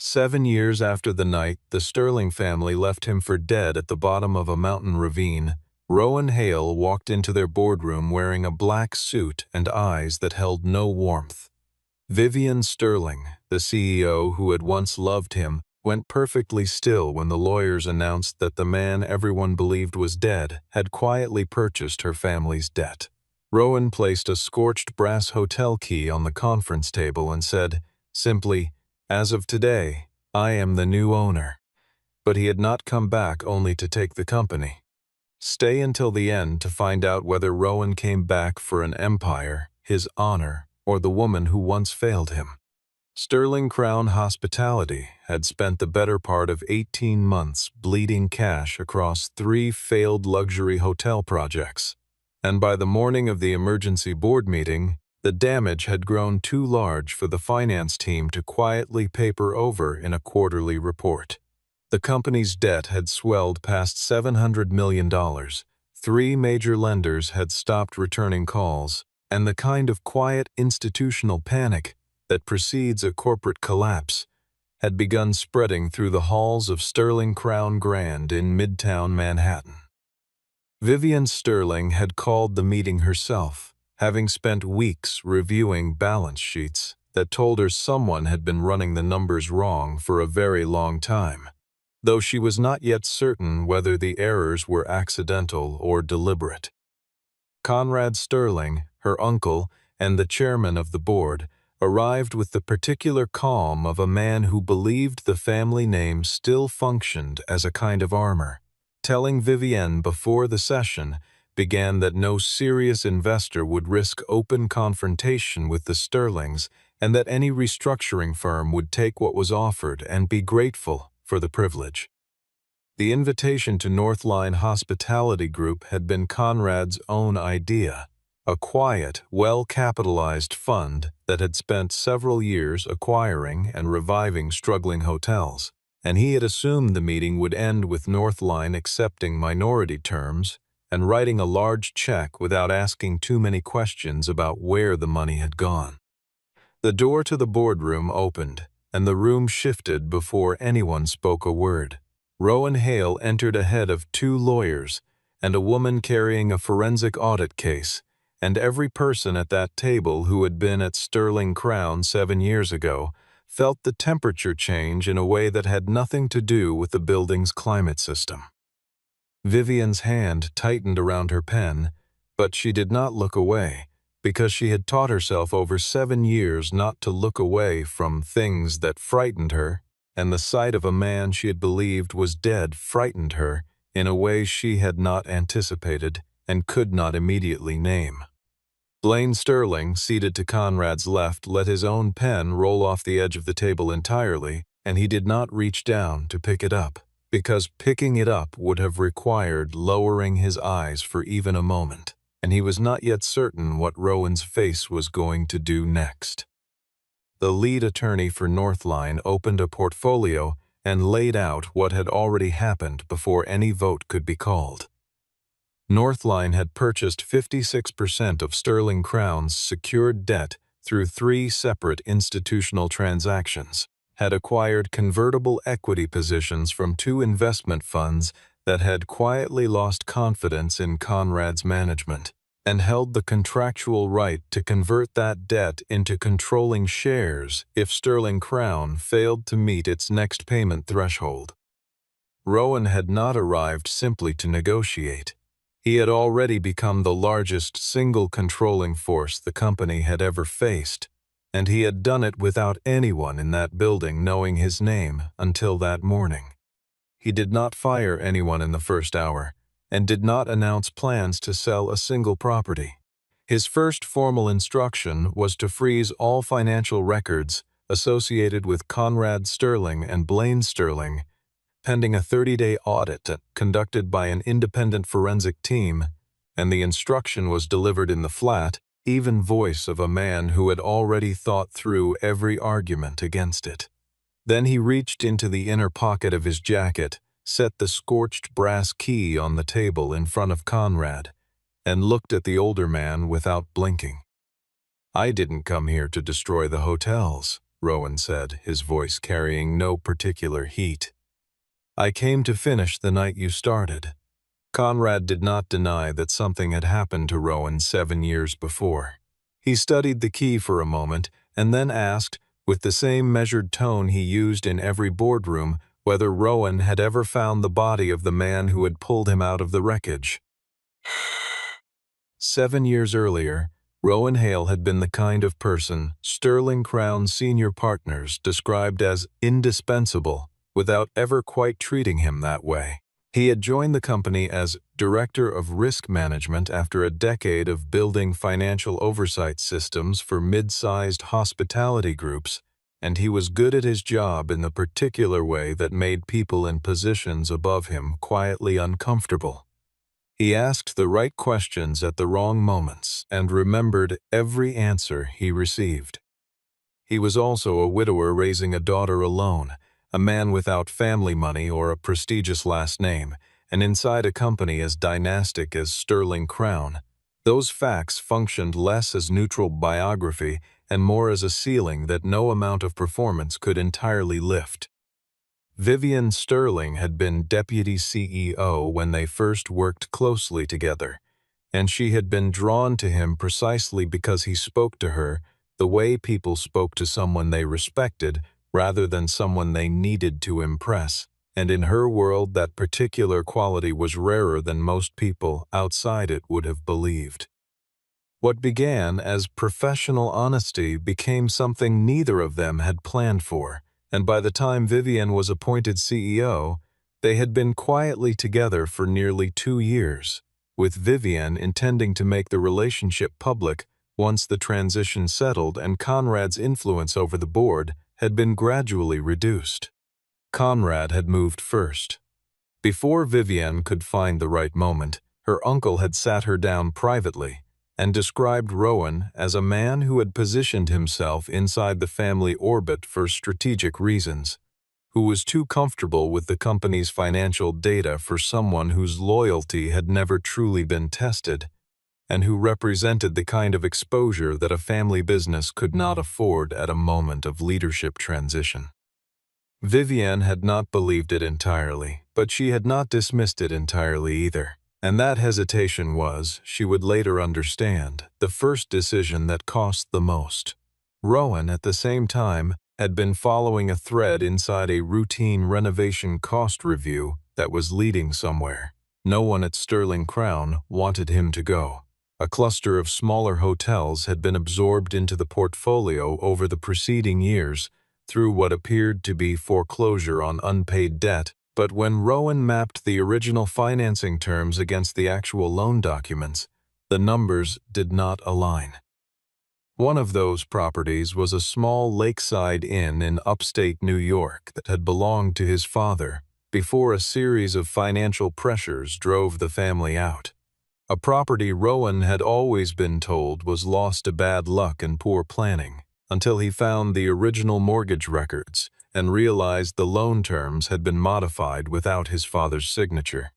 7 years after the night the Sterling family left him for dead at the bottom of a mountain ravine, Rowan Hale walked into their boardroom wearing a black suit and eyes that held no warmth. Vivian Sterling, the CEO who had once loved him, went perfectly still when the lawyers announced that the man everyone believed was dead had quietly purchased her family's debt. Rowan placed a scorched brass hotel key on the conference table and said, simply, "As of today, I am the new owner." But he had not come back only to take the company. Stay until the end to find out whether Rowan came back for an empire, his honor, or the woman who once failed him. Sterling Crown Hospitality had spent the better part of 18 months bleeding cash across 3 failed luxury hotel projects, and by the morning of the emergency board meeting, the damage had grown too large for the finance team to quietly paper over in a quarterly report. The company's debt had swelled past $700 million. 3 major lenders had stopped returning calls, and the kind of quiet institutional panic that precedes a corporate collapse had begun spreading through the halls of Sterling Crown Grand in Midtown Manhattan. Vivian Sterling had called the meeting herself, having spent weeks reviewing balance sheets that told her someone had been running the numbers wrong for a very long time, though she was not yet certain whether the errors were accidental or deliberate. Conrad Sterling, her uncle, and the chairman of the board arrived with the particular calm of a man who believed the family name still functioned as a kind of armor. Telling Vivienne before the session began that no serious investor would risk open confrontation with the Sterlings and that any restructuring firm would take what was offered and be grateful for the privilege. The invitation to Northline Hospitality Group had been Conrad's own idea, a quiet, well-capitalized fund that had spent several years acquiring and reviving struggling hotels, and he had assumed the meeting would end with Northline accepting minority terms and writing a large check without asking too many questions about where the money had gone. The door to the boardroom opened, and the room shifted before anyone spoke a word. Rowan Hale entered ahead of 2 lawyers and a woman carrying a forensic audit case, and every person at that table who had been at Sterling Crown 7 years ago felt the temperature change in a way that had nothing to do with the building's climate system. Vivian's hand tightened around her pen, but she did not look away, because she had taught herself over 7 years not to look away from things that frightened her, and the sight of a man she had believed was dead frightened her in a way she had not anticipated and could not immediately name. Blaine Sterling, seated to Conrad's left, let his own pen roll off the edge of the table entirely, and he did not reach down to pick it up, because picking it up would have required lowering his eyes for even a moment, and he was not yet certain what Rowan's face was going to do next. The lead attorney for Northline opened a portfolio and laid out what had already happened before any vote could be called. Northline had purchased 56% of Sterling Crown's secured debt through 3 separate institutional transactions, had acquired convertible equity positions from 2 investment funds that had quietly lost confidence in Conrad's management, and held the contractual right to convert that debt into controlling shares if Sterling Crown failed to meet its next payment threshold. Rowan had not arrived simply to negotiate. He had already become the largest single controlling force the company had ever faced, and he had done it without anyone in that building knowing his name until that morning. He did not fire anyone in the first hour, and did not announce plans to sell a single property. His first formal instruction was to freeze all financial records associated with Conrad Sterling and Blaine Sterling, pending a 30-day audit conducted by an independent forensic team, and the instruction was delivered in the flat, even voice of a man who had already thought through every argument against it. Then he reached into the inner pocket of his jacket, set the scorched brass key on the table in front of Conrad, and looked at the older man without blinking. "I didn't come here to destroy the hotels. Rowan said, his voice carrying no particular heat. "I came to finish the night you started." Conrad did not deny that something had happened to Rowan 7 years before. He studied the key for a moment and then asked, with the same measured tone he used in every boardroom, whether Rowan had ever found the body of the man who had pulled him out of the wreckage. 7 years earlier, Rowan Hale had been the kind of person Sterling Crown's senior partners described as indispensable, without ever quite treating him that way. He had joined the company as Director of Risk Management after a decade of building financial oversight systems for mid-sized hospitality groups, and he was good at his job in the particular way that made people in positions above him quietly uncomfortable. He asked the right questions at the wrong moments and remembered every answer he received. He was also a widower raising a daughter alone, a man without family money or a prestigious last name, and inside a company as dynastic as Sterling Crown. Those facts functioned less as neutral biography and more as a ceiling that no amount of performance could entirely lift. Vivian Sterling had been deputy CEO when they first worked closely together, and she had been drawn to him precisely because he spoke to her the way people spoke to someone they respected rather than someone they needed to impress, and in her world that particular quality was rarer than most people outside it would have believed. What began as professional honesty became something neither of them had planned for, and by the time Vivian was appointed CEO, they had been quietly together for nearly 2 years, with Vivian intending to make the relationship public once the transition settled and Conrad's influence over the board had been gradually reduced. Conrad had moved first. Before Vivian could find the right moment, her uncle had sat her down privately and described Rowan as a man who had positioned himself inside the family orbit for strategic reasons, who was too comfortable with the company's financial data for someone whose loyalty had never truly been tested, and who represented the kind of exposure that a family business could not afford at a moment of leadership transition. Vivian had not believed it entirely, but she had not dismissed it entirely either. And that hesitation was, she would later understand, the first decision that cost the most. Rowan, at the same time, had been following a thread inside a routine renovation cost review that was leading somewhere. No one at Sterling Crown wanted him to go. A cluster of smaller hotels had been absorbed into the portfolio over the preceding years through what appeared to be foreclosure on unpaid debt, but when Rowan mapped the original financing terms against the actual loan documents, the numbers did not align. One of those properties was a small lakeside inn in upstate New York that had belonged to his father before a series of financial pressures drove the family out. A property Rowan had always been told was lost to bad luck and poor planning, until he found the original mortgage records and realized the loan terms had been modified without his father's signature.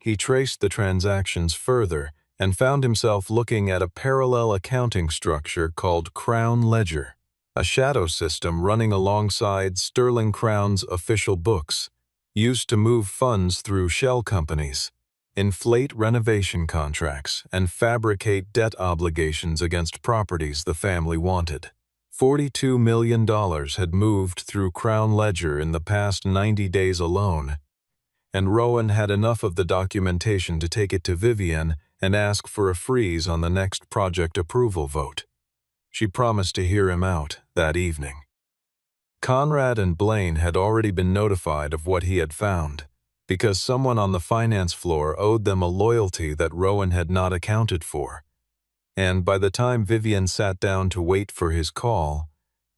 He traced the transactions further and found himself looking at a parallel accounting structure called Crown Ledger, a shadow system running alongside Sterling Crown's official books, used to move funds through shell companies, inflate renovation contracts, and fabricate debt obligations against properties the family wanted. $42 million had moved through Crown Ledger in the past 90 days alone, and Rowan had enough of the documentation to take it to Vivian and ask for a freeze on the next project approval vote. She promised to hear him out that evening. Conrad and Blaine had already been notified of what he had found, because someone on the finance floor owed them a loyalty that Rowan had not accounted for. And by the time Vivian sat down to wait for his call,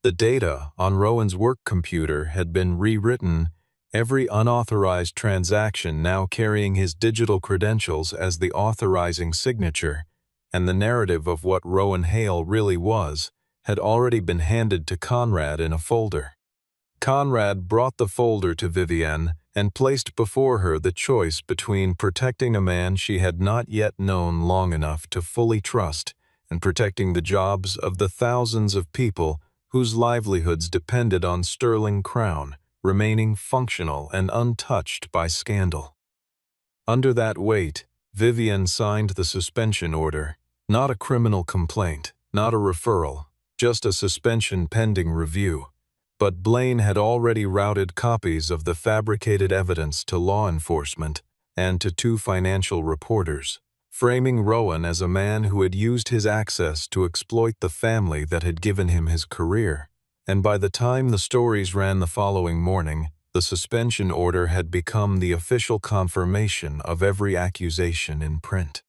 the data on Rowan's work computer had been rewritten, every unauthorized transaction now carrying his digital credentials as the authorizing signature, and the narrative of what Rowan Hale really was had already been handed to Conrad in a folder. Conrad brought the folder to Vivian and placed before her the choice between protecting a man she had not yet known long enough to fully trust and protecting the jobs of the thousands of people whose livelihoods depended on Sterling Crown remaining functional and untouched by scandal. Under that weight, Vivian signed the suspension order, not a criminal complaint, not a referral, just a suspension pending review. But Blaine had already routed copies of the fabricated evidence to law enforcement and to 2 financial reporters, framing Rowan as a man who had used his access to exploit the family that had given him his career. And by the time the stories ran the following morning, the suspension order had become the official confirmation of every accusation in print.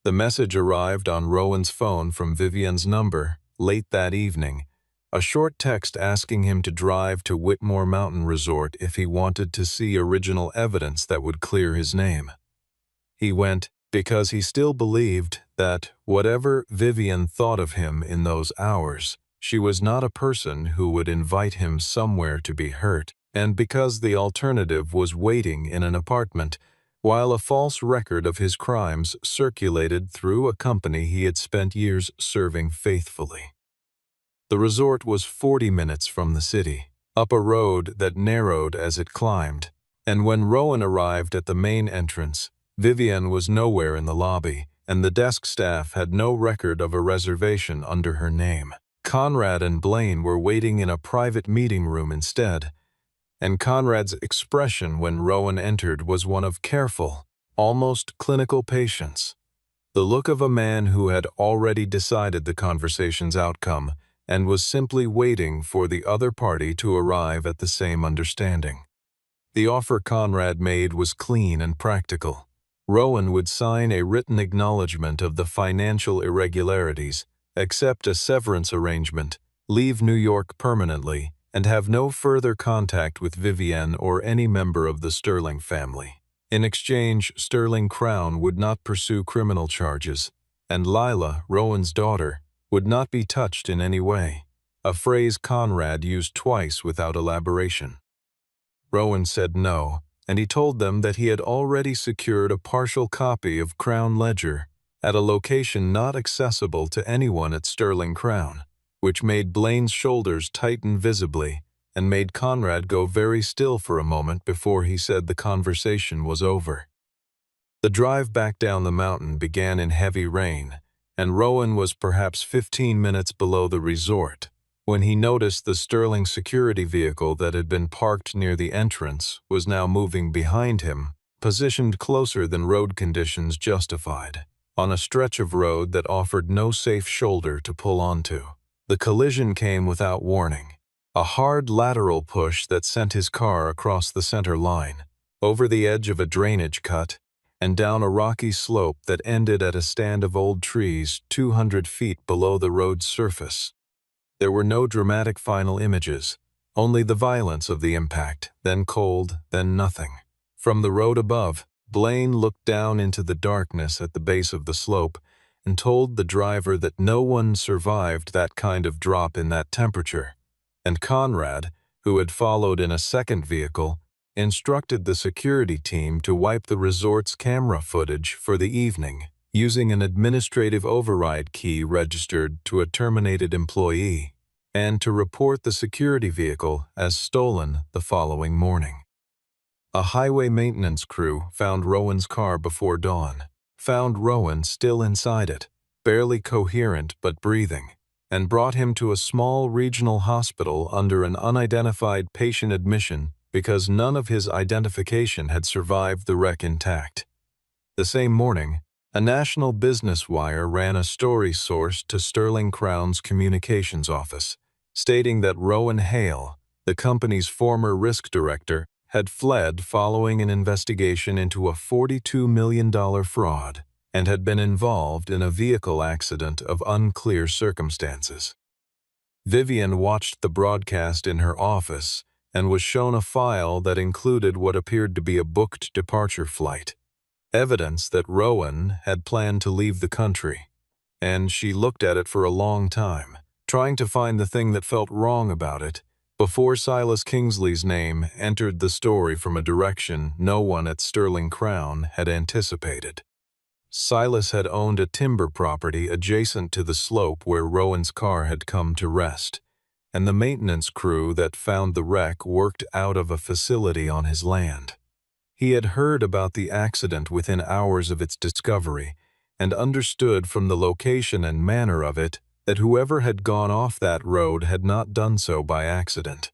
The message arrived on Rowan's phone from Vivian's number late that evening, a short text asking him to drive to Whitmore Mountain Resort if he wanted to see original evidence that would clear his name. He went because he still believed that, whatever Vivian thought of him in those hours, she was not a person who would invite him somewhere to be hurt, and because the alternative was waiting in an apartment while a false record of his crimes circulated through a company he had spent years serving faithfully. The resort was 40 minutes from the city, up a road that narrowed as it climbed, and when Rowan arrived at the main entrance, Vivian was nowhere in the lobby, and the desk staff had no record of a reservation under her name. Conrad and Blaine were waiting in a private meeting room instead, and Conrad's expression when Rowan entered was one of careful, almost clinical patience, the look of a man who had already decided the conversation's outcome and was simply waiting for the other party to arrive at the same understanding. The offer Conrad made was clean and practical. Rowan would sign a written acknowledgement of the financial irregularities, accept a severance arrangement, leave New York permanently, and have no further contact with Vivian or any member of the Sterling family. In exchange, Sterling Crown would not pursue criminal charges, and Lila, Rowan's daughter, would not be touched in any way, a phrase Conrad used twice without elaboration. Rowan said no, and he told them that he had already secured a partial copy of Crown Ledger at a location not accessible to anyone at Sterling Crown, which made Blaine's shoulders tighten visibly and made Conrad go very still for a moment before he said the conversation was over. The drive back down the mountain began in heavy rain, and Rowan was perhaps 15 minutes below the resort when he noticed the Sterling security vehicle that had been parked near the entrance was now moving behind him, positioned closer than road conditions justified, on a stretch of road that offered no safe shoulder to pull onto. The collision came without warning, a hard lateral push that sent his car across the center line, over the edge of a drainage cut, and down a rocky slope that ended at a stand of old trees 200 feet below the road's surface. There were no dramatic final images, only the violence of the impact, then cold, then nothing. From the road above, Blaine looked down into the darkness at the base of the slope and told the driver that no one survived that kind of drop in that temperature, and Conrad, who had followed in a second vehicle, instructed the security team to wipe the resort's camera footage for the evening, using an administrative override key registered to a terminated employee, and to report the security vehicle as stolen the following morning. A highway maintenance crew found Rowan's car before dawn, found Rowan still inside it, barely coherent but breathing, and brought him to a small regional hospital under an unidentified patient admission because none of his identification had survived the wreck intact. The same morning, a national business wire ran a story sourced to Sterling Crown's communications office, stating that Rowan Hale, the company's former risk director, had fled following an investigation into a $42 million fraud and had been involved in a vehicle accident of unclear circumstances. Vivian watched the broadcast in her office and was shown a file that included what appeared to be a booked departure flight, evidence that Rowan had planned to leave the country, and she looked at it for a long time, trying to find the thing that felt wrong about it, before Silas Kingsley's name entered the story from a direction no one at Sterling Crown had anticipated. Silas had owned a timber property adjacent to the slope where Rowan's car had come to rest, and the maintenance crew that found the wreck worked out of a facility on his land. He had heard about the accident within hours of its discovery and understood from the location and manner of it that whoever had gone off that road had not done so by accident.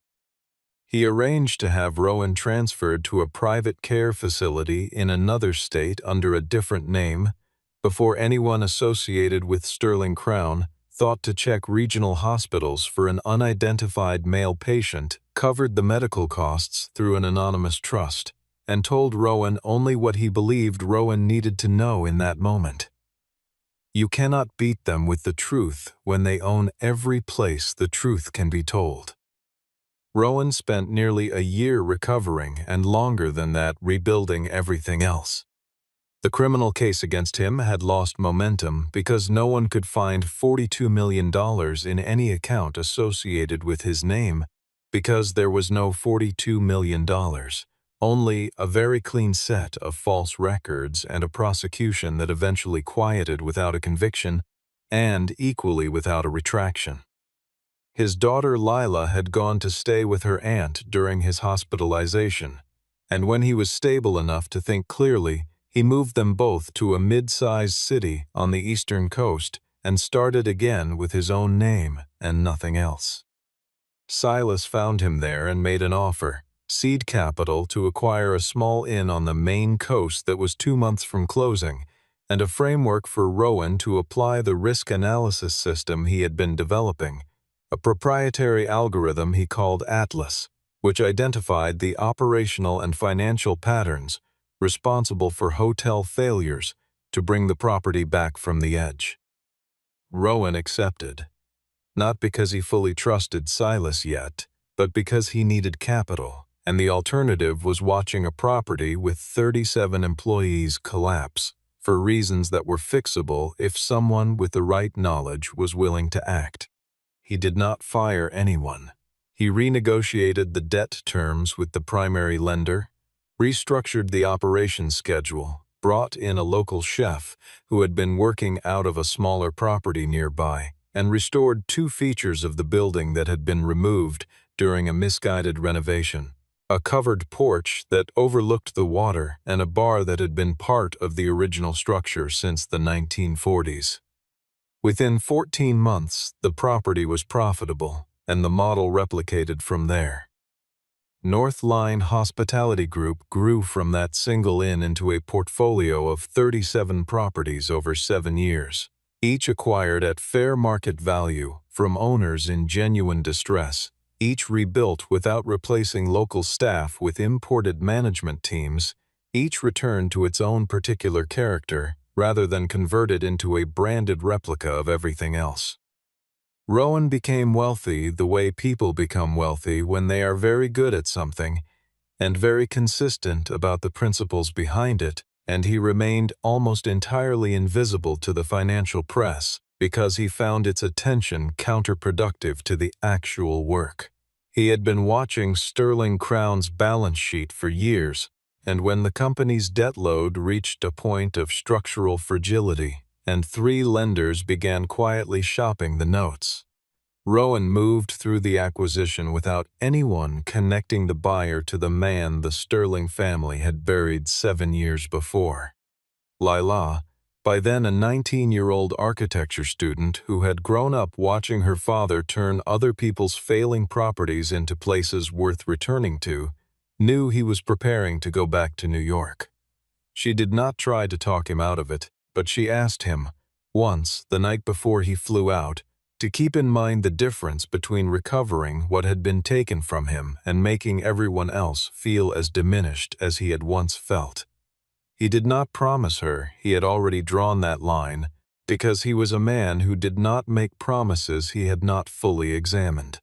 He arranged to have Rowan transferred to a private care facility in another state under a different name before anyone associated with Sterling Crown thought to check regional hospitals for an unidentified male patient, covered the medical costs through an anonymous trust, and told Rowan only what he believed Rowan needed to know in that moment. You cannot beat them with the truth when they own every place the truth can be told. Rowan spent nearly a year recovering and longer than that rebuilding everything else. The criminal case against him had lost momentum because no one could find $42 million in any account associated with his name because there was no $42 million, only a very clean set of false records and a prosecution that eventually quieted without a conviction and equally without a retraction. His daughter Lila had gone to stay with her aunt during his hospitalization, and when he was stable enough to think clearly, he moved them both to a mid-sized city on the eastern coast and started again with his own name and nothing else. Silas found him there and made an offer, seed capital to acquire a small inn on the Maine coast that was 2 months from closing, and a framework for Rowan to apply the risk analysis system he had been developing, a proprietary algorithm he called Atlas, which identified the operational and financial patterns responsible for hotel failures to bring the property back from the edge. Rowan accepted, not because he fully trusted Silas yet, but because he needed capital, and the alternative was watching a property with 37 employees collapse for reasons that were fixable if someone with the right knowledge was willing to act. He did not fire anyone. He renegotiated the debt terms with the primary lender, restructured the operations schedule, brought in a local chef who had been working out of a smaller property nearby, and restored 2 features of the building that had been removed during a misguided renovation: a covered porch that overlooked the water and a bar that had been part of the original structure since the 1940s. Within 14 months, the property was profitable, and the model replicated from there. Northline Hospitality Group grew from that single inn into a portfolio of 37 properties over 7 years, each acquired at fair market value from owners in genuine distress, each rebuilt without replacing local staff with imported management teams, each returned to its own particular character rather than converted into a branded replica of everything else. Rowan became wealthy the way people become wealthy when they are very good at something and very consistent about the principles behind it, and he remained almost entirely invisible to the financial press because he found its attention counterproductive to the actual work. He had been watching Sterling Crown's balance sheet for years, and when the company's debt load reached a point of structural fragility, and 3 lenders began quietly shopping the notes, Rowan moved through the acquisition without anyone connecting the buyer to the man the Sterling family had buried 7 years before. Lila, by then a 19-year-old architecture student who had grown up watching her father turn other people's failing properties into places worth returning to, knew he was preparing to go back to New York. She did not try to talk him out of it, but she asked him, once, the night before he flew out, to keep in mind the difference between recovering what had been taken from him and making everyone else feel as diminished as he had once felt. He did not promise her he had already drawn that line because he was a man who did not make promises he had not fully examined.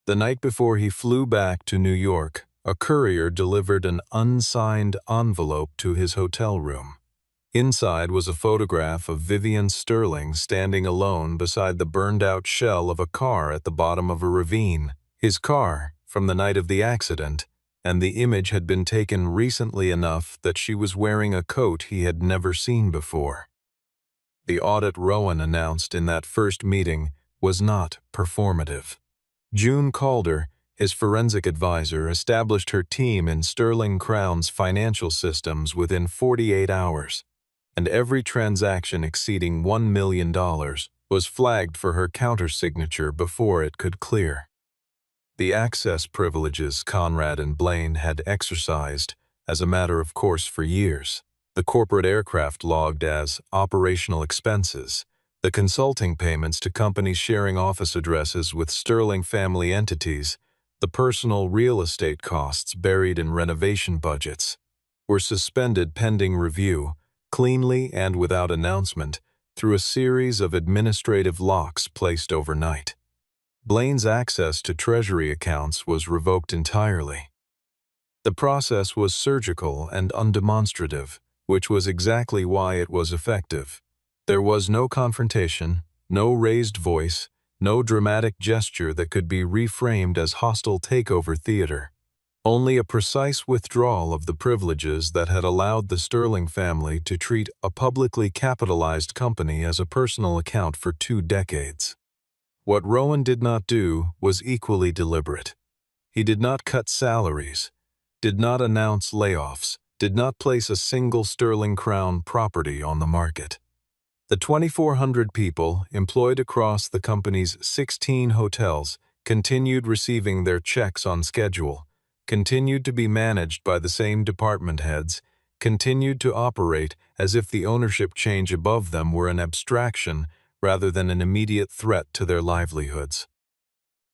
The night before he flew back to New York, a courier delivered an unsigned envelope to his hotel room. Inside was a photograph of Vivian Sterling standing alone beside the burned-out shell of a car at the bottom of a ravine. His car, from the night of the accident, and the image had been taken recently enough that she was wearing a coat he had never seen before. The audit Rowan announced in that first meeting was not performative. June Calder, his forensic advisor, established her team in Sterling Crown's financial systems within 48 hours, and every transaction exceeding $1 million was flagged for her countersignature before it could clear. The access privileges Conrad and Blaine had exercised as a matter of course for years, the corporate aircraft logged as operational expenses, the consulting payments to companies sharing office addresses with Sterling family entities, the personal real estate costs buried in renovation budgets, were suspended pending review, cleanly and without announcement, through a series of administrative locks placed overnight. Blaine's access to Treasury accounts was revoked entirely. The process was surgical and undemonstrative, which was exactly why it was effective. There was no confrontation, no raised voice, no dramatic gesture that could be reframed as hostile takeover theater. Only a precise withdrawal of the privileges that had allowed the Sterling family to treat a publicly capitalized company as a personal account for 2 decades. What Rowan did not do was equally deliberate. He did not cut salaries, did not announce layoffs, did not place a single Sterling Crown property on the market. The 2,400 people employed across the company's 16 hotels continued receiving their checks on schedule, continued to be managed by the same department heads, continued to operate as if the ownership change above them were an abstraction rather than an immediate threat to their livelihoods.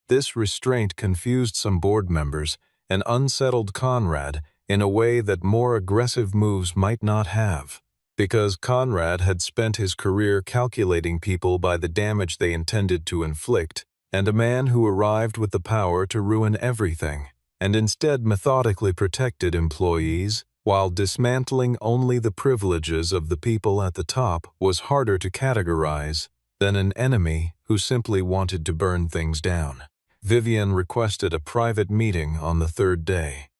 This restraint confused some board members and unsettled Conrad in a way that more aggressive moves might not have, because Conrad had spent his career calculating people by the damage they intended to inflict, and a man who arrived with the power to ruin everything, and instead methodically protected employees, while dismantling only the privileges of the people at the top, was harder to categorize than an enemy who simply wanted to burn things down. Vivian requested a private meeting on the 3rd day.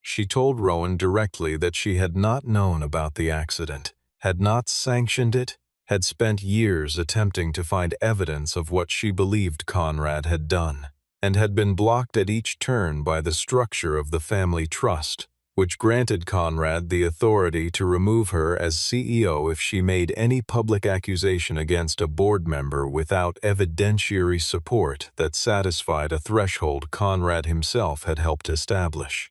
She told Rowan directly that she had not known about the accident, had not sanctioned it, had spent years attempting to find evidence of what she believed Conrad had done, and had been blocked at each turn by the structure of the family trust, which granted Conrad the authority to remove her as CEO if she made any public accusation against a board member without evidentiary support that satisfied a threshold Conrad himself had helped establish.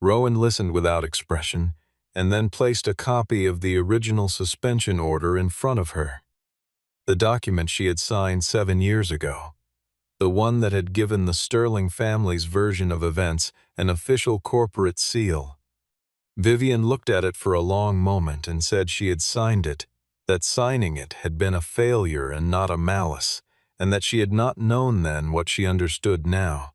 Rowan listened without expression, and then placed a copy of the original suspension order in front of her. The document she had signed 7 years ago. The one that had given the Sterling family's version of events an official corporate seal. Vivian looked at it for a long moment and said she had signed it, that signing it had been a failure and not a malice, and that she had not known then what she understood now.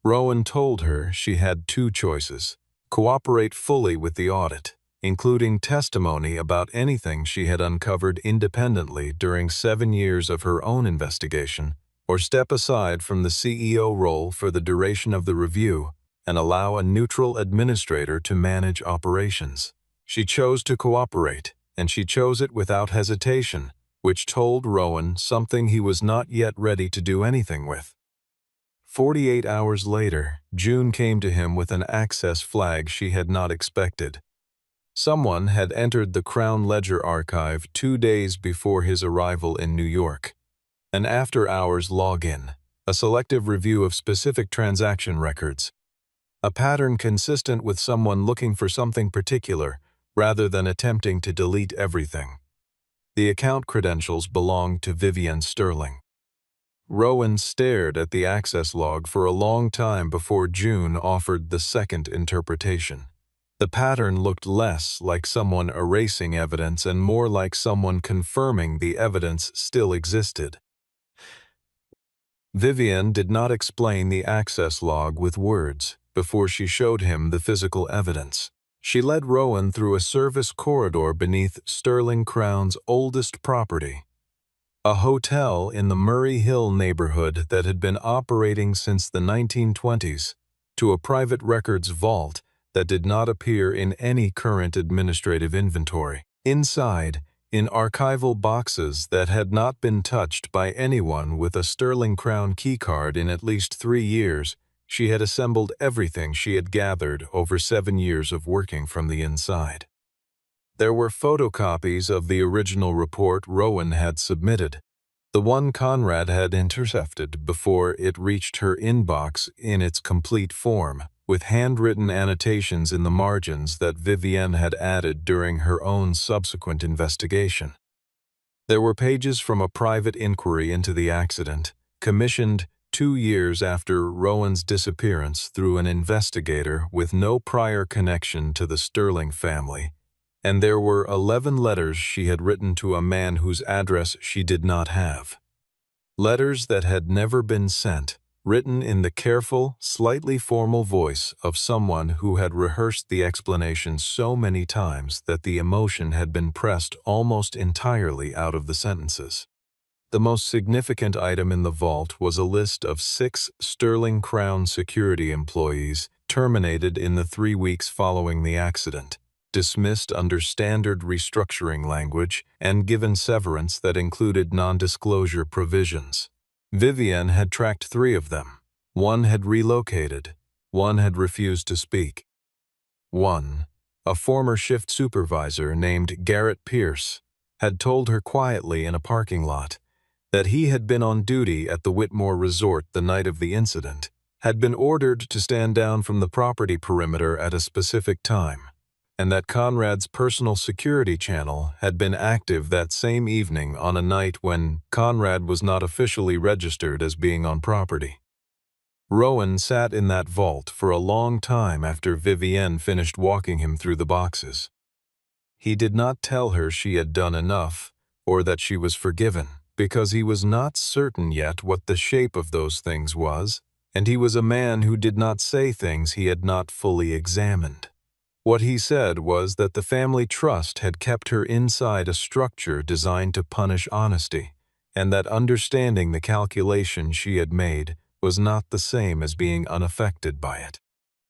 Rowan told her she had 2 choices: cooperate fully with the audit, including testimony about anything she had uncovered independently during 7 years of her own investigation, or step aside from the CEO role for the duration of the review and allow a neutral administrator to manage operations. She chose to cooperate, and she chose it without hesitation, which told Rowan something he was not yet ready to do anything with. 48 hours later, June came to him with an access flag she had not expected. Someone had entered the Crown Ledger archive 2 days before his arrival in New York. An after-hours login, a selective review of specific transaction records, a pattern consistent with someone looking for something particular rather than attempting to delete everything. The account credentials belonged to Vivian Sterling. Rowan stared at the access log for a long time before June offered the second interpretation. The pattern looked less like someone erasing evidence and more like someone confirming the evidence still existed. Vivian did not explain the access log with words before she showed him the physical evidence. She led Rowan through a service corridor beneath Sterling Crown's oldest property, a hotel in the Murray Hill neighborhood that had been operating since the 1920s, to a private records vault that did not appear in any current administrative inventory. Inside, In archival boxes that had not been touched by anyone with a Sterling Crown keycard in at least 3 years, she had assembled everything she had gathered over 7 years of working from the inside. There were photocopies of the original report Rowan had submitted, the one Conrad had intercepted before it reached her inbox in its complete form, with handwritten annotations in the margins that Vivienne had added during her own subsequent investigation. There were pages from a private inquiry into the accident, commissioned 2 years after Rowan's disappearance through an investigator with no prior connection to the Sterling family, and there were 11 letters she had written to a man whose address she did not have. Letters that had never been sent, written in the careful, slightly formal voice of someone who had rehearsed the explanation so many times that the emotion had been pressed almost entirely out of the sentences. The most significant item in the vault was a list of 6 Sterling Crown security employees terminated in the 3 weeks following the accident, dismissed under standard restructuring language, and given severance that included non-disclosure provisions. Vivienne had tracked 3 of them. 1 had relocated. 1 had refused to speak. 1, a former shift supervisor named Garrett Pierce, had told her quietly in a parking lot that he had been on duty at the Whitmore Resort the night of the incident, had been ordered to stand down from the property perimeter at a specific time, and that Conrad's personal security channel had been active that same evening on a night when Conrad was not officially registered as being on property. Rowan sat in that vault for a long time after Vivienne finished walking him through the boxes. He did not tell her she had done enough, or that she was forgiven, because he was not certain yet what the shape of those things was, and he was a man who did not say things he had not fully examined. What he said was that the family trust had kept her inside a structure designed to punish honesty, and that understanding the calculation she had made was not the same as being unaffected by it.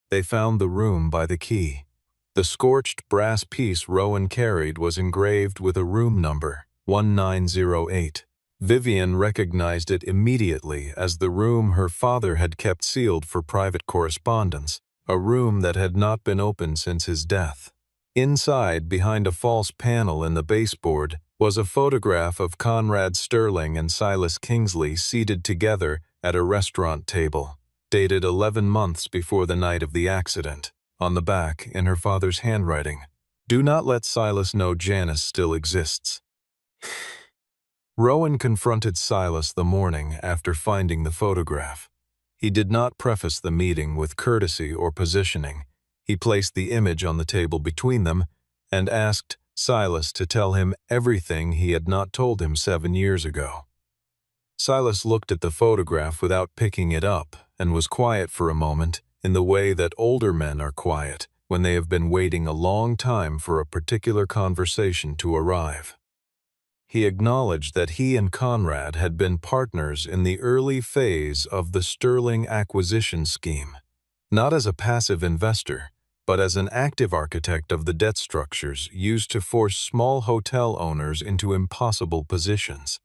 They found the room by the key. The scorched brass piece Rowan carried was engraved with a room number, 1908. Vivienne recognized it immediately as the room her father had kept sealed for private correspondence, a room that had not been opened since his death. Inside, behind a false panel in the baseboard, was a photograph of Conrad Sterling and Silas Kingsley seated together at a restaurant table, dated 11 months before the night of the accident. On the back, in her father's handwriting, "Do not let Silas know Janice still exists." Rowan confronted Silas the morning after finding the photograph. He did not preface the meeting with courtesy or positioning. He placed the image on the table between them and asked Silas to tell him everything he had not told him 7 years ago. Silas looked at the photograph without picking it up and was quiet for a moment in the way that older men are quiet when they have been waiting a long time for a particular conversation to arrive. He acknowledged that he and Conrad had been partners in the early phase of the Sterling acquisition scheme, not as a passive investor, but as an active architect of the debt structures used to force small hotel owners into impossible positions,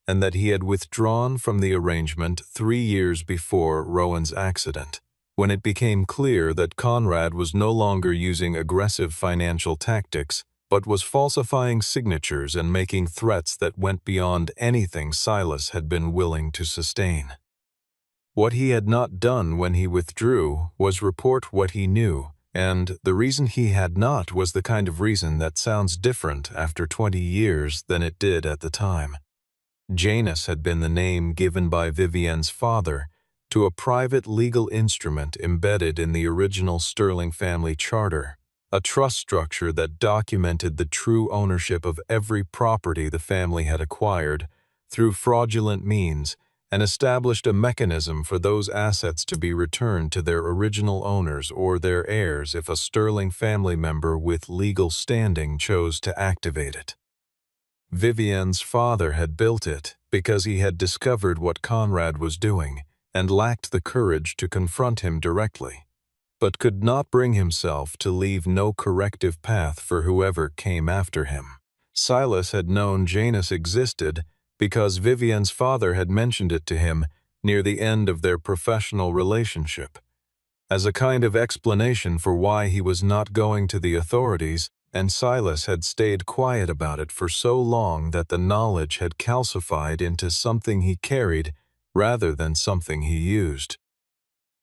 and that he had withdrawn from the arrangement 3 years before Rowan's accident, when it became clear that Conrad was no longer using aggressive financial tactics but was falsifying signatures and making threats that went beyond anything Silas had been willing to sustain. What he had not done when he withdrew was report what he knew, and the reason he had not was the kind of reason that sounds different after 20 years than it did at the time. Janus had been the name given by Vivienne's father to a private legal instrument embedded in the original Sterling family charter, a trust structure that documented the true ownership of every property the family had acquired through fraudulent means and established a mechanism for those assets to be returned to their original owners or their heirs if a Sterling family member with legal standing chose to activate it. Vivienne's father had built it because he had discovered what Conrad was doing and lacked the courage to confront him directly, but could not bring himself to leave no corrective path for whoever came after him. Silas had known Janus existed because Vivian's father had mentioned it to him near the end of their professional relationship. As a kind of explanation for why he was not going to the authorities, and Silas had stayed quiet about it for so long that the knowledge had calcified into something he carried rather than something he used.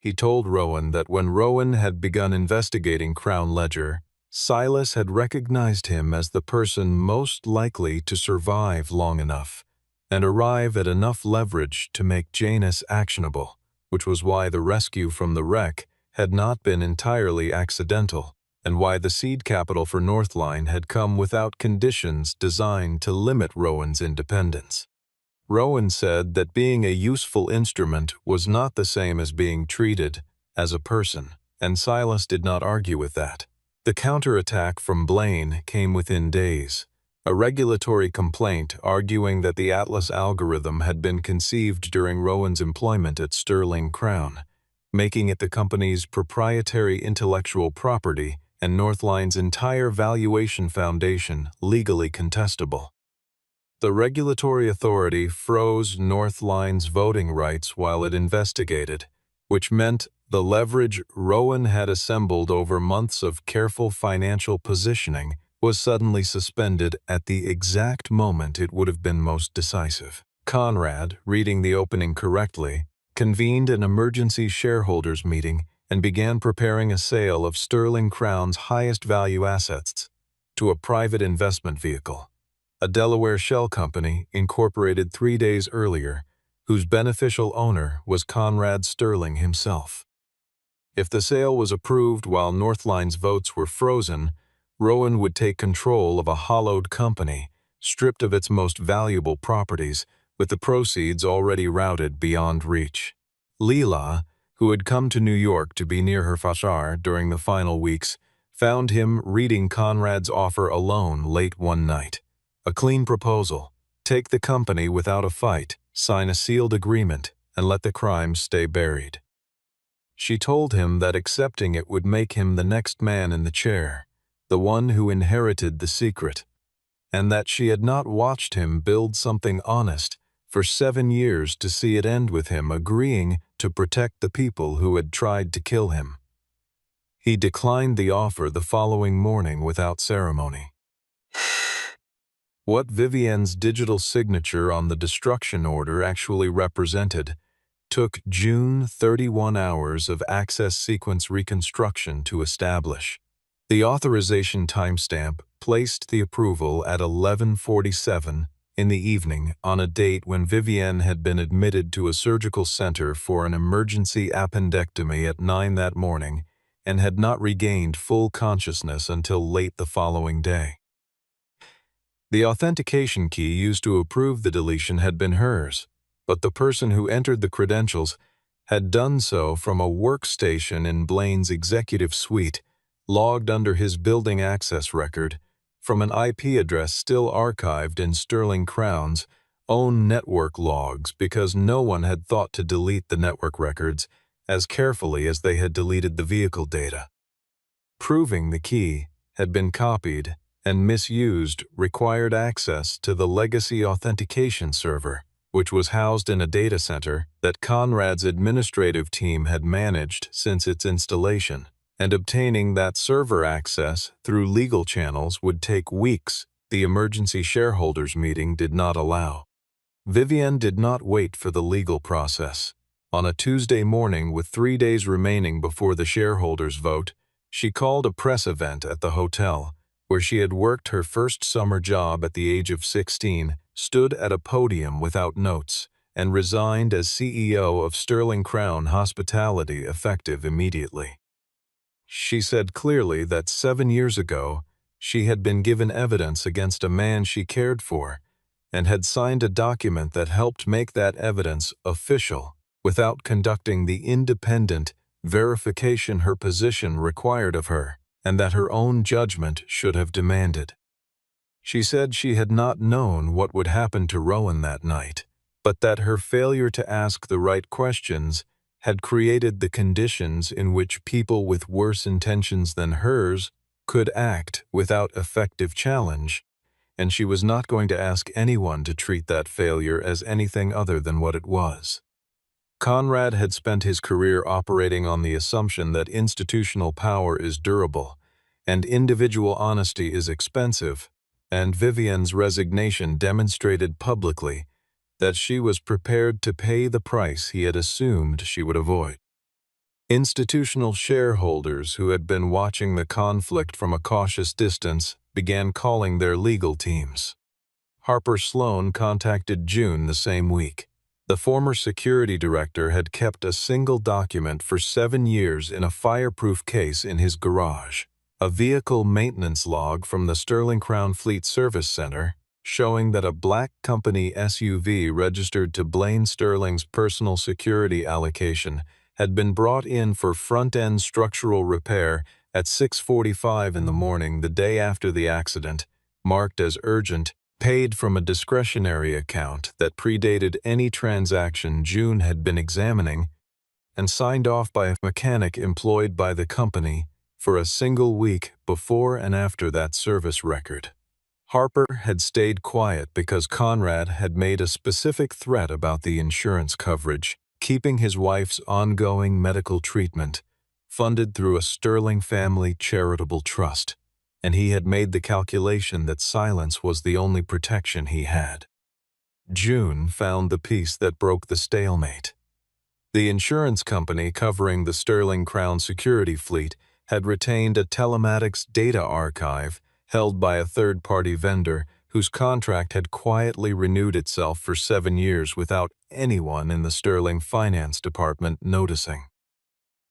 He told Rowan that when Rowan had begun investigating Crown Ledger, Silas had recognized him as the person most likely to survive long enough and arrive at enough leverage to make Janus actionable, which was why the rescue from the wreck had not been entirely accidental, and why the seed capital for Northline had come without conditions designed to limit Rowan's independence. Rowan said that being a useful instrument was not the same as being treated as a person, and Silas did not argue with that. The counterattack from Blaine came within days. A regulatory complaint arguing that the Atlas algorithm had been conceived during Rowan's employment at Sterling Crown, making it the company's proprietary intellectual property and Northline's entire valuation foundation legally contestable. The regulatory authority froze Northline's voting rights while it investigated, which meant the leverage Rowan had assembled over months of careful financial positioning was suddenly suspended at the exact moment it would have been most decisive. Conrad, reading the opening correctly, convened an emergency shareholders meeting and began preparing a sale of Sterling Crown's highest value assets to a private investment vehicle, a Delaware shell company incorporated 3 days earlier, whose beneficial owner was Conrad Sterling himself. If the sale was approved while Northline's votes were frozen, Rowan would take control of a hollowed company, stripped of its most valuable properties, with the proceeds already routed beyond reach. Leela, who had come to New York to be near her father during the final weeks, found him reading Conrad's offer alone late one night. A clean proposal: take the company without a fight, sign a sealed agreement, and let the crimes stay buried. She told him that accepting it would make him the next man in the chair, the one who inherited the secret, and that she had not watched him build something honest for 7 years to see it end with him agreeing to protect the people who had tried to kill him. He declined the offer the following morning without ceremony. What Vivian's digital signature on the destruction order actually represented took June 31 hours of access sequence reconstruction to establish. The authorization timestamp placed the approval at 11:47 in the evening on a date when Vivian had been admitted to a surgical center for an emergency appendectomy at 9 that morning and had not regained full consciousness until late the following day. The authentication key used to approve the deletion had been hers, but the person who entered the credentials had done so from a workstation in Blaine's executive suite, logged under his building access record, from an IP address still archived in Sterling Crown's own network logs because no one had thought to delete the network records as carefully as they had deleted the vehicle data. Proving the key had been copied and misused required access to the legacy authentication server, which was housed in a data center that Conrad's administrative team had managed since its installation, and obtaining that server access through legal channels would take weeks the emergency shareholders meeting did not allow. Vivian did not wait for the legal process. On a Tuesday morning with 3 days remaining before the shareholders vote, she called a press event at the hotel, where she had worked her first summer job at the age of 16, stood at a podium without notes, and resigned as CEO of Sterling Crown Hospitality effective immediately. She said clearly that 7 years ago, she had been given evidence against a man she cared for, and had signed a document that helped make that evidence official without conducting the independent verification her position required of her, and that her own judgment should have demanded. She said she had not known what would happen to Rowan that night, but that her failure to ask the right questions had created the conditions in which people with worse intentions than hers could act without effective challenge, and she was not going to ask anyone to treat that failure as anything other than what it was. Conrad had spent his career operating on the assumption that institutional power is durable and individual honesty is expensive, and Vivian's resignation demonstrated publicly that she was prepared to pay the price he had assumed she would avoid. Institutional shareholders who had been watching the conflict from a cautious distance began calling their legal teams. Harper Sloan contacted June the same week. The former security director had kept a single document for 7 years in a fireproof case in his garage, a vehicle maintenance log from the Sterling Crown Fleet Service Center showing that a black company SUV registered to Blaine Sterling's personal security allocation had been brought in for front-end structural repair at 6:45 in the morning the day after the accident, marked as urgent, paid from a discretionary account that predated any transaction June had been examining, and signed off by a mechanic employed by the company for a single week before and after that service record. Harper had stayed quiet because Conrad had made a specific threat about the insurance coverage, keeping his wife's ongoing medical treatment funded through a Sterling family charitable trust, and he had made the calculation that silence was the only protection he had. June found the piece that broke the stalemate. The insurance company covering the Sterling Crown security fleet had retained a telematics data archive held by a third-party vendor whose contract had quietly renewed itself for 7 years without anyone in the Sterling Finance Department noticing.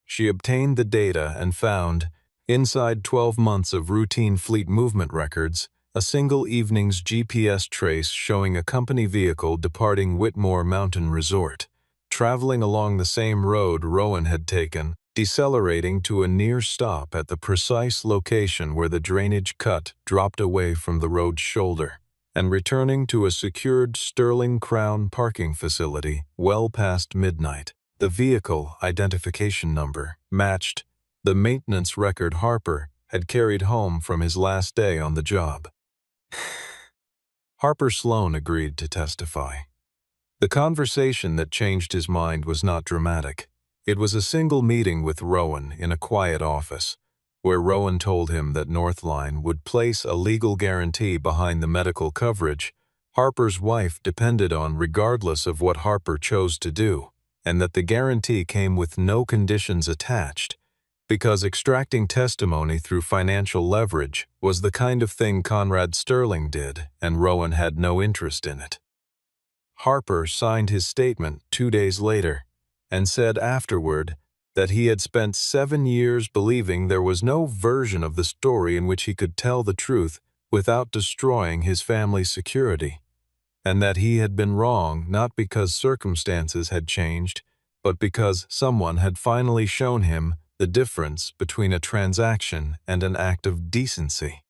She obtained the data and found, inside 12 months of routine fleet movement records, a single evening's GPS trace showing a company vehicle departing Whitmore Mountain Resort, traveling along the same road Rowan had taken, decelerating to a near stop at the precise location where the drainage cut dropped away from the road's shoulder, and returning to a secured Sterling Crown parking facility well past midnight. The vehicle identification number matched the maintenance record Harper had carried home from his last day on the job. Harper Sloan agreed to testify. The conversation that changed his mind was not dramatic. It was a single meeting with Rowan in a quiet office, where Rowan told him that Northline would place a legal guarantee behind the medical coverage Harper's wife depended on regardless of what Harper chose to do, and that the guarantee came with no conditions attached, because extracting testimony through financial leverage was the kind of thing Conrad Sterling did, and Rowan had no interest in it. Harper signed his statement 2 days later, and said afterward that he had spent 7 years believing there was no version of the story in which he could tell the truth without destroying his family's security, and that he had been wrong not because circumstances had changed, but because someone had finally shown him the difference between a transaction and an act of decency.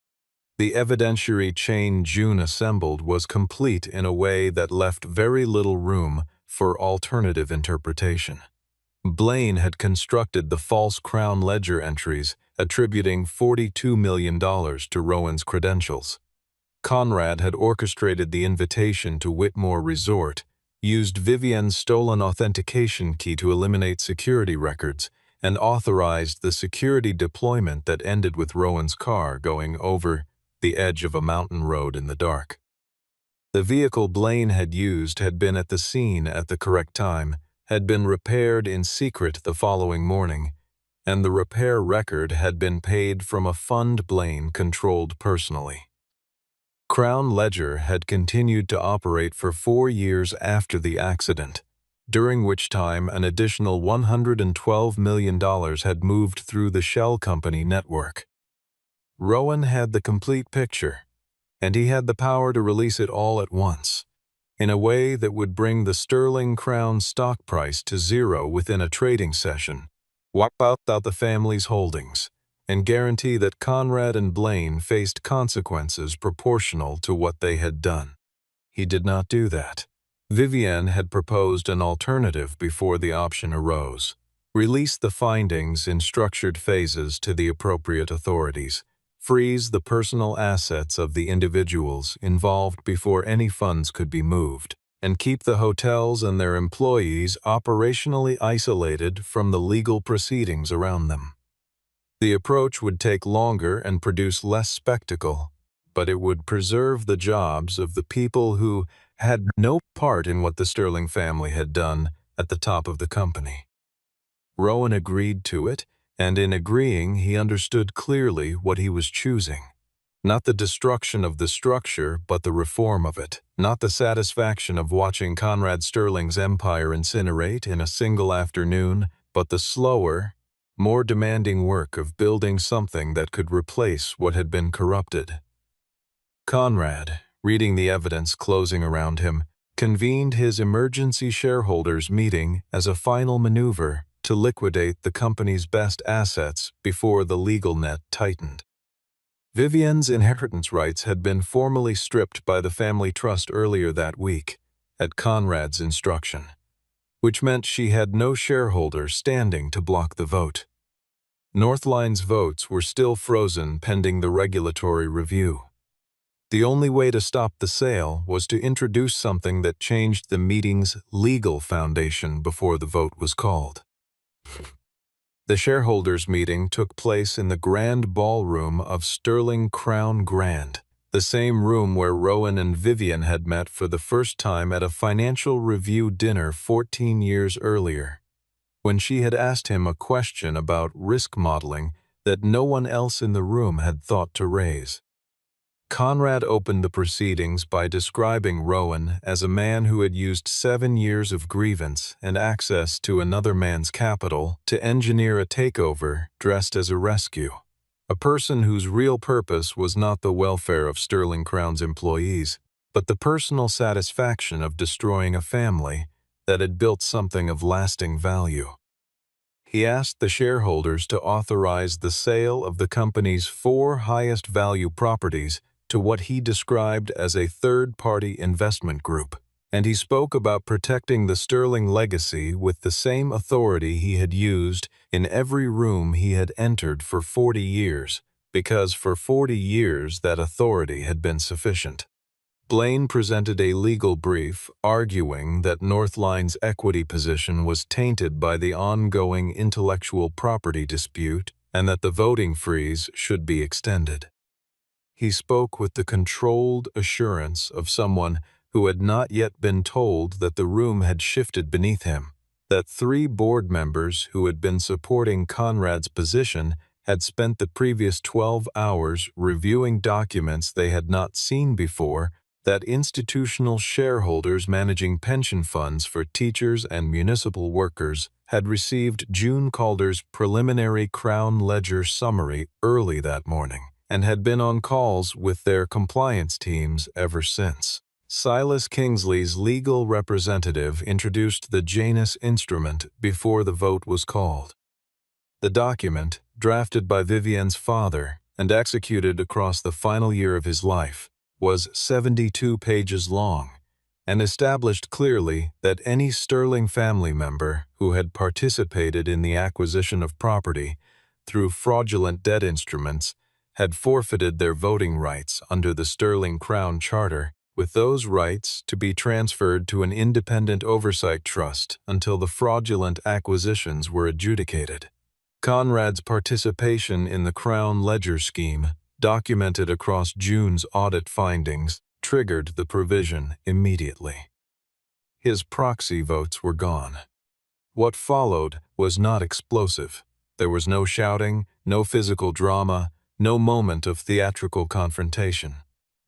The evidentiary chain June assembled was complete in a way that left very little room for alternative interpretation. Blaine had constructed the false Crown Ledger entries, attributing $42 million to Rowan's credentials. Conrad had orchestrated the invitation to Whitmore Resort, used Vivian's stolen authentication key to eliminate security records, and authorized the security deployment that ended with Rowan's car going over the edge of a mountain road in the dark. The vehicle Blaine had used had been at the scene at the correct time, had been repaired in secret the following morning, and the repair record had been paid from a fund Blaine controlled personally. Crown Ledger had continued to operate for 4 years after the accident, during which time an additional $112 million had moved through the shell company network. Rowan had the complete picture, and he had the power to release it all at once, in a way that would bring the Sterling Crown stock price to zero within a trading session, wipe out the family's holdings, and guarantee that Conrad and Blaine faced consequences proportional to what they had done. He did not do that. Vivian had proposed an alternative before the option arose: release the findings in structured phases to the appropriate authorities, freeze the personal assets of the individuals involved before any funds could be moved, and keep the hotels and their employees operationally isolated from the legal proceedings around them. The approach would take longer and produce less spectacle, but it would preserve the jobs of the people who had no part in what the Sterling family had done at the top of the company. Rowan agreed to it, and in agreeing he understood clearly what he was choosing. Not the destruction of the structure, but the reform of it. Not the satisfaction of watching Conrad Sterling's empire incinerate in a single afternoon, but the slower, more demanding work of building something that could replace what had been corrupted. Conrad, reading the evidence closing around him, convened his emergency shareholders meeting as a final maneuver to liquidate the company's best assets before the legal net tightened. Vivienne's inheritance rights had been formally stripped by the family trust earlier that week, at Conrad's instruction, which meant she had no shareholder standing to block the vote. Northline's votes were still frozen pending the regulatory review. The only way to stop the sale was to introduce something that changed the meeting's legal foundation before the vote was called. The shareholders' meeting took place in the grand ballroom of Sterling Crown Grand, the same room where Rowan and Vivienne had met for the first time at a financial review dinner 14 years earlier, when she had asked him a question about risk modeling that no one else in the room had thought to raise. Conrad opened the proceedings by describing Rowan as a man who had used 7 years of grievance and access to another man's capital to engineer a takeover dressed as a rescue. A person whose real purpose was not the welfare of Sterling Crown's employees, but the personal satisfaction of destroying a family that had built something of lasting value. He asked the shareholders to authorize the sale of the company's 4 highest value properties to what he described as a third-party investment group, and he spoke about protecting the Sterling legacy with the same authority he had used in every room he had entered for 40 years, because for 40 years that authority had been sufficient. Blaine presented a legal brief arguing that Northline's equity position was tainted by the ongoing intellectual property dispute and that the voting freeze should be extended. He spoke with the controlled assurance of someone who had not yet been told that the room had shifted beneath him, that 3 board members who had been supporting Conrad's position had spent the previous 12 hours reviewing documents they had not seen before, that institutional shareholders managing pension funds for teachers and municipal workers had received June Calder's preliminary Crown Ledger summary early that morning, and had been on calls with their compliance teams ever since. Silas Kingsley's legal representative introduced the Janus instrument before the vote was called. The document, drafted by Vivienne's father and executed across the final year of his life, was 72 pages long and established clearly that any Sterling family member who had participated in the acquisition of property through fraudulent debt instruments had forfeited their voting rights under the Sterling Crown Charter, with those rights to be transferred to an independent oversight trust until the fraudulent acquisitions were adjudicated. Conrad's participation in the Crown Ledger scheme, documented across June's audit findings, triggered the provision immediately. His proxy votes were gone. What followed was not explosive. There was no shouting, no physical drama, no moment of theatrical confrontation.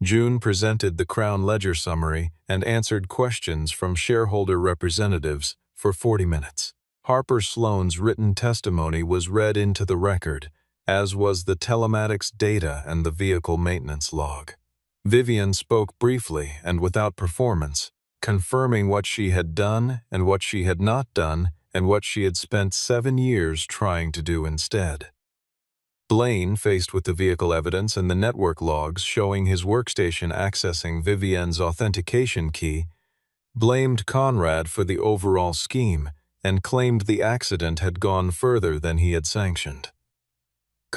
June presented the Crown Ledger summary and answered questions from shareholder representatives for 40 minutes. Harper Sloan's written testimony was read into the record, as was the telematics data and the vehicle maintenance log. Vivienne spoke briefly and without performance, confirming what she had done and what she had not done and what she had spent 7 years trying to do instead. Blaine, faced with the vehicle evidence and the network logs showing his workstation accessing Vivienne's authentication key, blamed Conrad for the overall scheme and claimed the accident had gone further than he had sanctioned.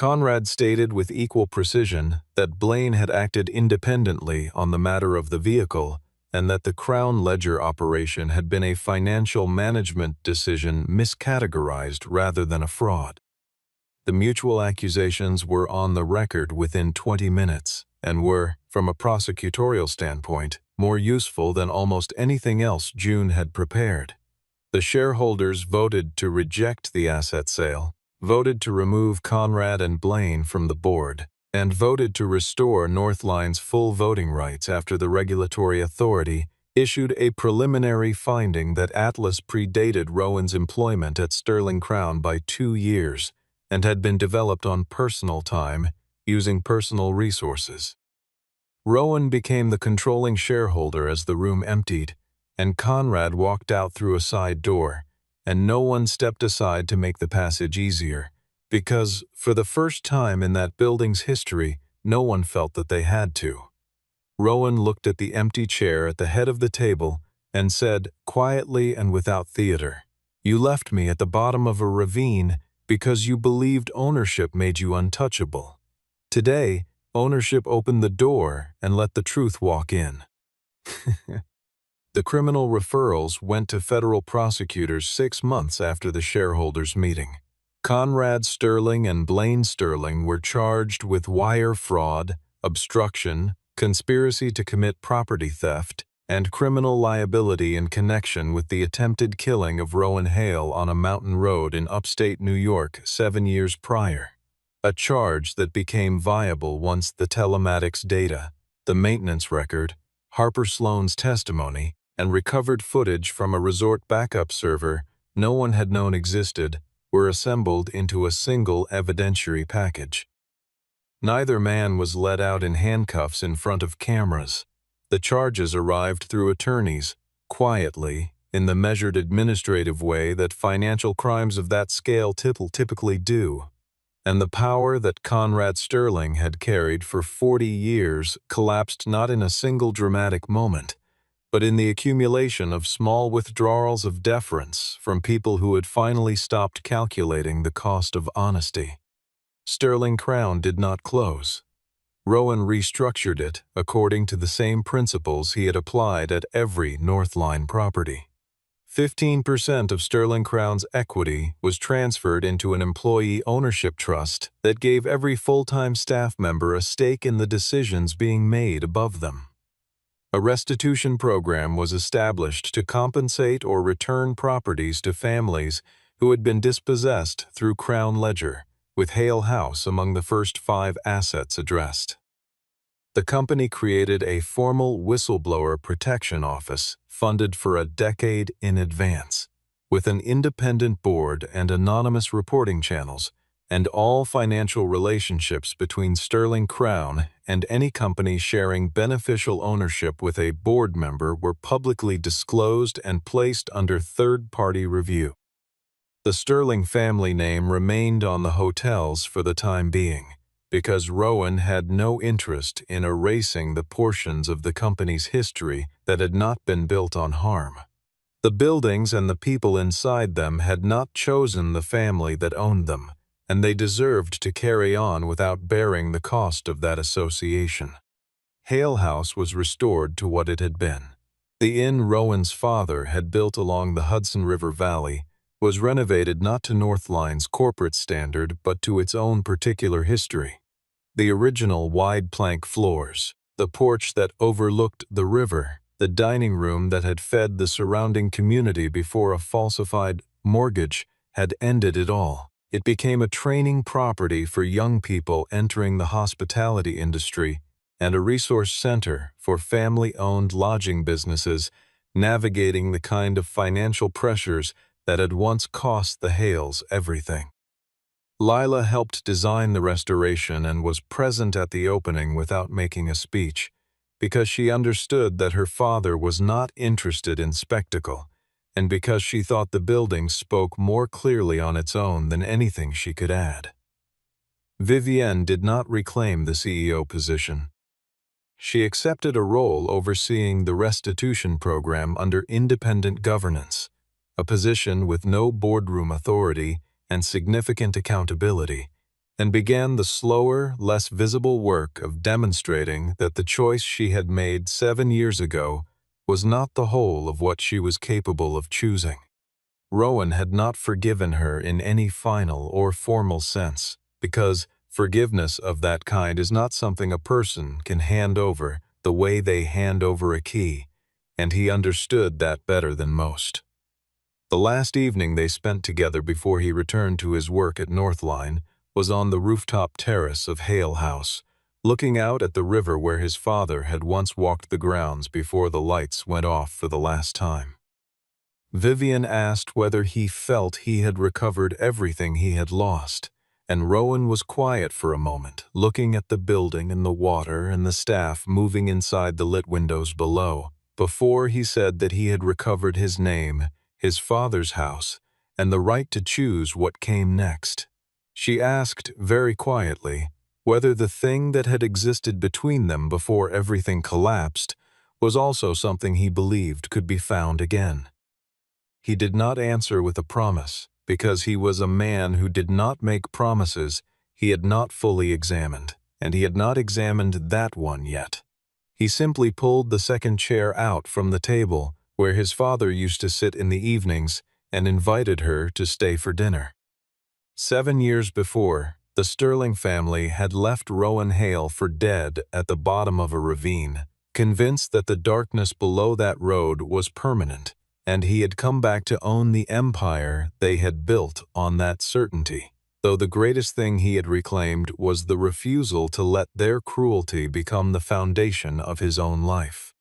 Conrad stated with equal precision that Blaine had acted independently on the matter of the vehicle and that the Crown Ledger operation had been a financial management decision miscategorized rather than a fraud. The mutual accusations were on the record within 20 minutes and were, from a prosecutorial standpoint, more useful than almost anything else June had prepared. The shareholders voted to reject the asset sale, voted to remove Conrad and Blaine from the board, and voted to restore Northline's full voting rights after the regulatory authority issued a preliminary finding that Atlas predated Rowan's employment at Sterling Crown by 2 years and had been developed on personal time using personal resources. Rowan became the controlling shareholder as the room emptied, and Conrad walked out through a side door, and no one stepped aside to make the passage easier, because, for the first time in that building's history, no one felt that they had to. Rowan looked at the empty chair at the head of the table and said, quietly and without theater, "You left me at the bottom of a ravine because you believed ownership made you untouchable. Today, ownership opened the door and let the truth walk in." The criminal referrals went to federal prosecutors 6 months after the shareholders' meeting. Conrad Sterling and Blaine Sterling were charged with wire fraud, obstruction, conspiracy to commit property theft, and criminal liability in connection with the attempted killing of Rowan Hale on a mountain road in upstate New York 7 years prior. A charge that became viable once the telematics data, the maintenance record, Harper Sloan's testimony, and recovered footage from a resort backup server no one had known existed were assembled into a single evidentiary package. Neither man was led out in handcuffs in front of cameras. The charges arrived through attorneys, quietly, in the measured administrative way that financial crimes of that scale typically do. And the power that Conrad Sterling had carried for 40 years collapsed not in a single dramatic moment, but in the accumulation of small withdrawals of deference from people who had finally stopped calculating the cost of honesty. Sterling Crown did not close. Rowan restructured it according to the same principles he had applied at every Northline property. 15% of Sterling Crown's equity was transferred into an employee ownership trust that gave every full-time staff member a stake in the decisions being made above them. A restitution program was established to compensate or return properties to families who had been dispossessed through Crown Ledger, with Hale House among the first 5 assets addressed. The company created a formal whistleblower protection office funded for a decade in advance, with an independent board and anonymous reporting channels, and all financial relationships between Sterling Crown and any company sharing beneficial ownership with a board member were publicly disclosed and placed under third-party review. The Sterling family name remained on the hotels for the time being, because Rowan had no interest in erasing the portions of the company's history that had not been built on harm. The buildings and the people inside them had not chosen the family that owned them, and they deserved to carry on without bearing the cost of that association. Hale House was restored to what it had been. The inn Rowan's father had built along the Hudson River Valley was renovated not to Northline's corporate standard but to its own particular history. The original wide plank floors, the porch that overlooked the river, the dining room that had fed the surrounding community before a falsified mortgage had ended it all. It became a training property for young people entering the hospitality industry and a resource center for family-owned lodging businesses navigating the kind of financial pressures that had once cost the Hales everything. Lila helped design the restoration and was present at the opening without making a speech, because she understood that her father was not interested in spectacle, and because she thought the building spoke more clearly on its own than anything she could add. Vivienne did not reclaim the CEO position. She accepted a role overseeing the restitution program under independent governance, a position with no boardroom authority and significant accountability, and began the slower, less visible work of demonstrating that the choice she had made 7 years ago was not the whole of what she was capable of choosing. Rowan had not forgiven her in any final or formal sense, because forgiveness of that kind is not something a person can hand over the way they hand over a key, and he understood that better than most. The last evening they spent together before he returned to his work at Northline was on the rooftop terrace of Hale House, looking out at the river where his father had once walked the grounds before the lights went off for the last time. Vivian asked whether he felt he had recovered everything he had lost, and Rowan was quiet for a moment, looking at the building and the water and the staff moving inside the lit windows below, before he said that he had recovered his name, his father's house, and the right to choose what came next. She asked, very quietly, whether the thing that had existed between them before everything collapsed was also something he believed could be found again. He did not answer with a promise, because he was a man who did not make promises he had not fully examined, and he had not examined that one yet. He simply pulled the second chair out from the table where his father used to sit in the evenings and invited her to stay for dinner. 7 years before, the Sterling family had left Rowan Hale for dead at the bottom of a ravine, convinced that the darkness below that road was permanent, and he had come back to own the empire they had built on that certainty, though the greatest thing he had reclaimed was the refusal to let their cruelty become the foundation of his own life.